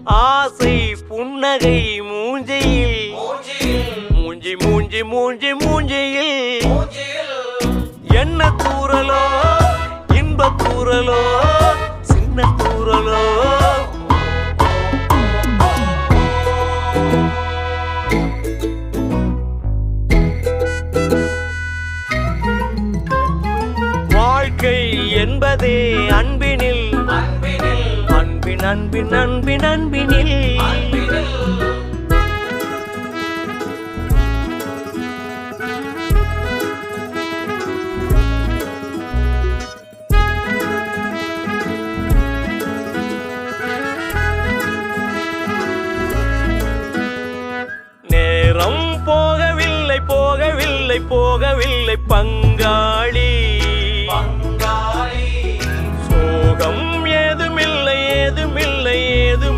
ஆசை புன்னகை மூஞ்சியில் மூஞ்சி மூஞ்சி மூஞ்சி மூஞ்சியில் என்ன தூரலோ இன்ப தூரலோ சின்ன தூரலோ வாழ்க்கை என்பதே அன்பினில் அன்பின் அன்பின் அன்பின் அன்பினில் நேரம் போகவில்லை போகவில்லை போகவில்லை பங்காளி